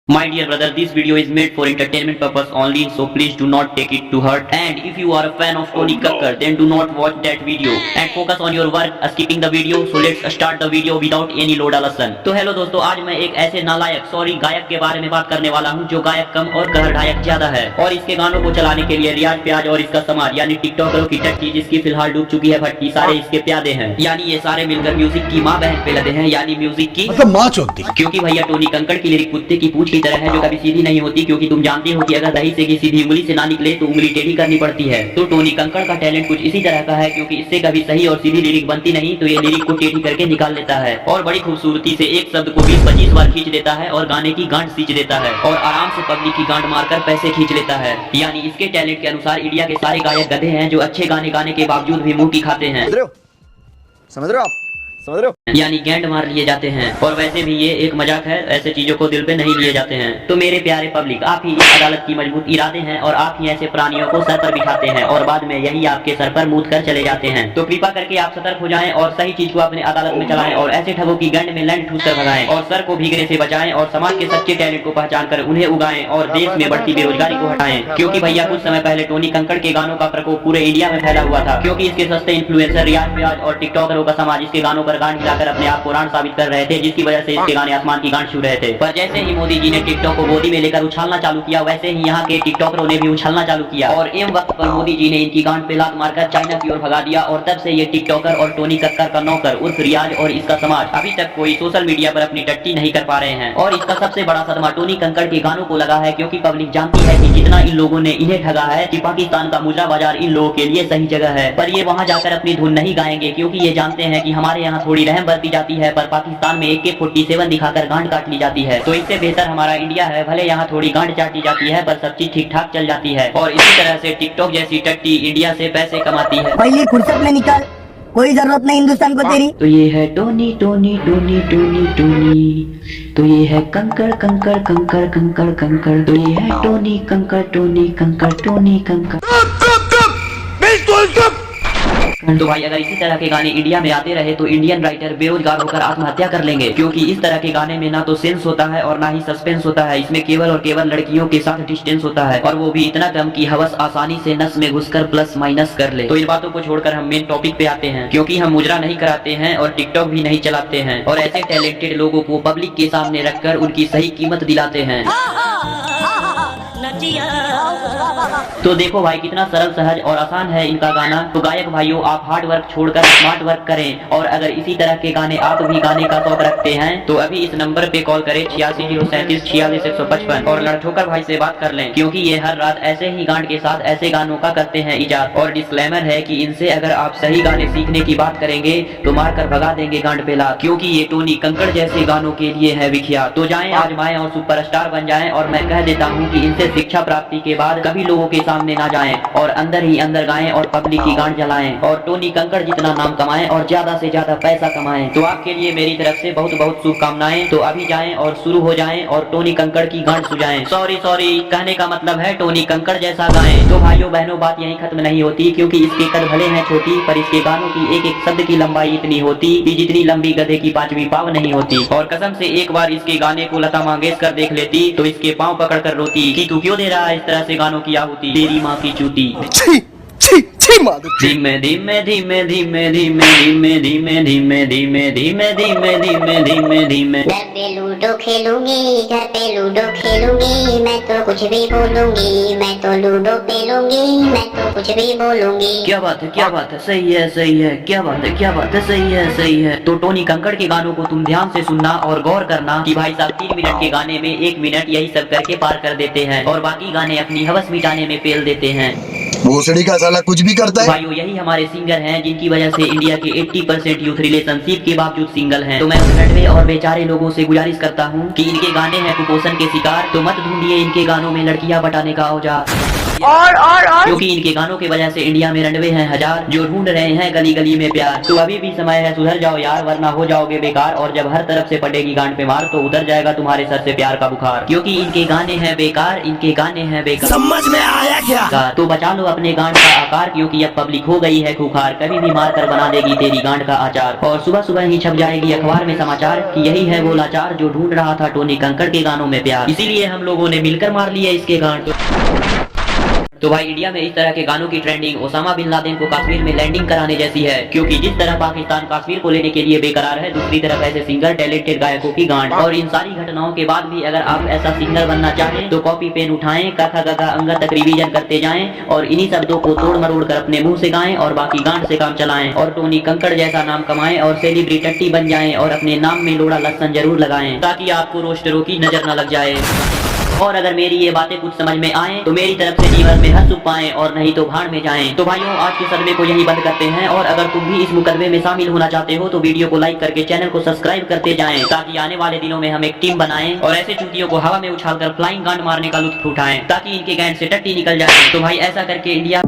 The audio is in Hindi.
My dear brother, this video is made for entertainment purpose only, so please do not take it to heart. And if you are a fan of Tony Kakkar, then do not watch that video and focus on your work, skipping the video. So let's start the video without any load lesson. तो हेलो दोस्तों, आज मैं एक ऐसे नालायक गायक के बारे में बात करने वाला हूँ जो गायक कम और कहरढायक ज्यादा है, और इसके गानों को चलाने के लिए रियाज प्याज और इसका समाज यानी टिकटॉकरों की टट्टी, जिसकी फिलहाल डूब चुकी है भट्टी, सारे इसके प्यादे हैं। यानी ये सारे मिलकर म्यूजिक की माँ बहन पे लदे हैं, यानी म्यूजिक की मतलब माँ चोदती। क्योंकि भैया टोनी कक्कड़ की लिरिक कुत्ते की पूंछ की तरह है जो कभी सीधी नहीं होती, क्योंकि तुम जानते हो कि अगर दही से की सीधी उंगली से ना निकले तो उंगली टेढ़ी करनी पड़ती है। तो टोनी कक्कड़ का टैलेंट कुछ इसी तरह का है, क्योंकि इससे कभी सही और सीधी लिरिक बनती नहीं तो ये लिरिक को टेढ़ी करके निकाल लेता है और बड़ी खूबसूरती से एक शब्द को 20-25 बार खींच देता है और गाने की गांठ सींच देता है और आराम से पब्लिक की गांठ मारकर पैसे खींच लेता है। यानी इसके टैलेंट के अनुसार इंडिया के सारे गायक गधे हैं जो अच्छे गाने गाने के बावजूद भी मुंह की खाते हैं। समझ रहे हो आप? समझ रहे हो? यानी गैंड मार लिए जाते हैं। और वैसे भी ये एक मजाक है, ऐसे चीजों को दिल पे नहीं लिए जाते हैं। तो मेरे प्यारे पब्लिक, आप ही इस अदालत की मजबूत इरादे हैं और आप ही ऐसे प्राणियों को सर पर बिठाते हैं और बाद में यही आपके सर पर मूत कर चले जाते हैं। तो कृपा करके आप सतर्क हो जाएं और सही चीज को अपने अदालत में चलाएं और ऐसे ठगों की गंड में लैंड ठूस कर भगाएं और सर को भीगने से बचाएं और समाज के सच्चे टैलेंट को पहचान कर उन्हें उगाएं और देश में बढ़ती बेरोजगारी को हटाएं। क्योंकि भैया कुछ समय पहले टोनी कक्कड़ के गानों का प्रकोप पूरे इंडिया में फैला हुआ था, क्योंकि इसके सस्ते इन्फ्लुएंसर रियाज प्याज और टिकटॉकरों का समाज इसके गानों पर गांड हिलाकर अपने आप पुराण साबित कर रहे थे, जिसकी वजह से इसके गाने आसमान की गांठ छू रहे थे। पर जैसे ही मोदी जी ने टिकटॉक को गोदी में लेकर उछालना चालू किया, वैसे ही यहाँ के टिकटॉकरों ने भी उछालना चालू किया और एम वक्त पर मोदी जी ने इनकी गांठ पे लात मारकर चाइना की ओर भगा दिया। और तब से ये टिकटॉकर और टोनी कक्कड़ का नौकर उर्फ रियाज और इसका समाज अभी तक कोई सोशल मीडिया पर अपनी टट्टी नहीं कर पा रहे हैं। और इसका सबसे बड़ा सदमा टोनी कक्कड़ के गानों को लगा है, क्योंकि पब्लिक जानती है कि जितना इन लोगों ने इन्हें ठगा है कि पाकिस्तान का मुजरा बाजार इन लोगों के लिए सही जगह है, पर ये वहाँ जाकर अपनी धुन नहीं गाएंगे, क्योंकि ये जानते हैं कि हमारे यहाँ थोड़ी रहम बरती जाती है, पर पाकिस्तान में AK-47 दिखाकर गांड काट ली जाती है। तो इससे बेहतर हमारा इंडिया है, भले यहाँ थोड़ी गांड चाटी जाती है पर सब चीज ठीक ठाक चल जाती है। और इसी तरह से टिकटॉक जैसी टट्टी इंडिया से पैसे कमाती है। पहले फुर्सत में निकाल, कोई जरूरत नहीं हिंदुस्तान को तेरी। तो ये है Tony Tony Tony Tony Tony, तो ये है कंकड़ कंकड़ कंकड़ कंकड़ कंकड़, तो ये है टोनी कंकड़ टोनी कंकड़ टोनी कंकड़। तो भाई अगर इसी तरह के गाने इंडिया में आते रहे तो इंडियन राइटर बेरोजगार होकर आत्महत्या कर लेंगे, क्योंकि इस तरह के गाने में ना तो सेंस होता है और ना ही सस्पेंस होता है। इसमें केवल और केवल लड़कियों के साथ डिस्टेंस होता है, और वो भी इतना कम कि हवस आसानी से नस में घुसकर प्लस माइनस कर ले। तो इन बातों को छोड़कर हम मेन टॉपिक पे आते हैं, क्योंकि हम मुजरा नहीं कराते हैं और टिकटॉक भी नहीं चलाते हैं, और ऐसे टैलेंटेड लोगों को पब्लिक के सामने रखकर उनकी सही कीमत दिलाते हैं। तो देखो भाई कितना सरल सहज और आसान है इनका गाना। तो गायक भाइयों, आप हार्ड वर्क छोड़कर स्मार्ट वर्क करें, और अगर इसी तरह के गाने आप भी गाने का शौक रखते हैं तो अभी इस नंबर पे कॉल करें 8607346155 और लड़ठोकर भाई से बात कर लें, क्योंकि ये हर रात ऐसे ही गांड के साथ ऐसे गानों का करते हैं इजाद। और डिस्क्लेमर है कि इनसे अगर आप सही गाने सीखने की बात करेंगे तो मारकर भगा देंगे गांड पे लात, क्योंकि ये टोनी कक्कड़ जैसे गानों के लिए है विख्यात। तो जाएं आजमाएं और सुपरस्टार बन जाएं, और मैं कह देता हूँ कि इनसे शिक्षा प्राप्ति के बाद कभी लोगों के सामने ना जाएं और अंदर ही अंदर गाएं और पब्लिक की गांड जलाएं और टोनी कक्कड़ जितना नाम कमाएं और ज्यादा से ज्यादा पैसा कमाएं। तो आपके लिए मेरी तरफ से बहुत बहुत शुभकामनाएं। तो अभी जाएं और शुरू हो जाएं और टोनी कक्कड़ की गांड सुझाएं। सॉरी कहने का मतलब है टोनी कक्कड़ जैसा गाएं। तो भाइयों बहनों, बात यहीं खत्म नहीं होती, क्योंकि इसके कद भले हैं छोटी, पर इसके गानों की एक एक शब्द की लंबाई इतनी होती कि जितनी लंबी गधे की 5वीं पाव नहीं होती। और कसम से एक बार इसके गाने को लता मंगेशकर देख लेती तो इसके पाँव पकड़ कर रोती कि तू क्यों दे रहा है इस तरह से गानों की आहुति, तेरी माँ की चूती। धीमे धीमे धीमे धीमे धीमे धीमे धीमे धीमे धीमे धीमे धीमे धीमे धीमे धीमे। घर पे लूडो खेलूंगी, घर पे लूडो खेलूंगी, मैं तो कुछ भी बोलूंगी, मैं तो लूडो पेलूंगी, मैं तो कुछ भी बोलूंगी। क्या बात है, सही है, क्या बात है, सही है। तो टोनी कक्कड़ के गानों को तुम ध्यान से सुनना और गौर करना कि भाई साहब 3 मिनट के गाने में 1 मिनट यही सब करके पार कर देते हैं, और बाकी गाने अपनी हवस मिटाने में पेल देते हैं। भोसड़ी का साला कुछ भी करता है। भाइयों यही हमारे सिंगर हैं जिनकी वजह से इंडिया के 80% यूथ रिलेशनशिप के बावजूद सिंगल हैं। तो मैं उन लड़वे और बेचारे लोगों से गुजारिश करता हूँ कि इनके गाने हैं कुपोषण के शिकार, तो मत ढूंढिए इनके गानों में लड़कियां बटाने का औजार। क्योंकि इनके गानों की वजह से इंडिया में रंडवे हैं हजार जो ढूंढ रहे हैं गली गली में प्यार। तो अभी भी समय है, सुधर जाओ यार, वरना हो जाओगे बेकार। और जब हर तरफ से पड़ेगी गांड पे मार तो उतर जाएगा तुम्हारे सर से प्यार का बुखार। क्योंकि इनके गाने हैं बेकार, इनके गाने हैं बेकार। समझ में आया क्या? तो बचा लो अपने गांड का आकार, क्योंकि अब पब्लिक हो गई है खुखार। कभी भी मार कर बना देगी तेरी गांड का आचार। और सुबह सुबह ही छप जाएगी अखबार में समाचार कि यही है वो लाचार जो ढूंढ रहा था टोनी कंकड़ के गानों में प्यार। इसीलिए हम लोगों ने मिलकर मार लिया इसके गांड। तो भाई इंडिया में इस तरह के गानों की ट्रेंडिंग ओसामा बिन लादेन को कश्मीर में लैंडिंग कराने जैसी है। क्योंकि जिस तरह पाकिस्तान कश्मीर को लेने के लिए बेकरार है, दूसरी तरफ ऐसे सिंगर टैलेंटेड गायकों की गांड। और इन सारी घटनाओं के बाद भी अगर आप ऐसा सिंगर बनना चाहें तो कॉपी पेन उठाएं, कथा गगा अंग तक रिवीजन करते जाएं और इन्हीं शब्दों को तोड़ मरोड़ कर अपने मुंह से गाएं और बाकी गांड से काम चलाएं। और टोनी कंकड़ जैसा नाम कमाएं और सेलिब्रिटी बन जाएं और अपने नाम में लोड़ा लहसन जरूर लगाएं ताकि आपको रोस्टरों की नजर न लग जाए। और अगर मेरी ये बातें कुछ समझ में आए तो मेरी तरफ से जीवन में हंस पाएं और नहीं तो भाड़ में जाएं। तो भाइयों आज के सदमे को यही बंद करते हैं। और अगर तुम भी इस मुकदमे में शामिल होना चाहते हो तो वीडियो को लाइक करके चैनल को सब्सक्राइब करते जाएं ताकि आने वाले दिनों में हम एक टीम बनाएं और ऐसे चूतियों को हवा में उछालकर फ्लाइंग गांड मारने का लुत्फ उठाएं ताकि इनके गैंड से टट्टी निकल जाए। तो भाई ऐसा करके इंडिया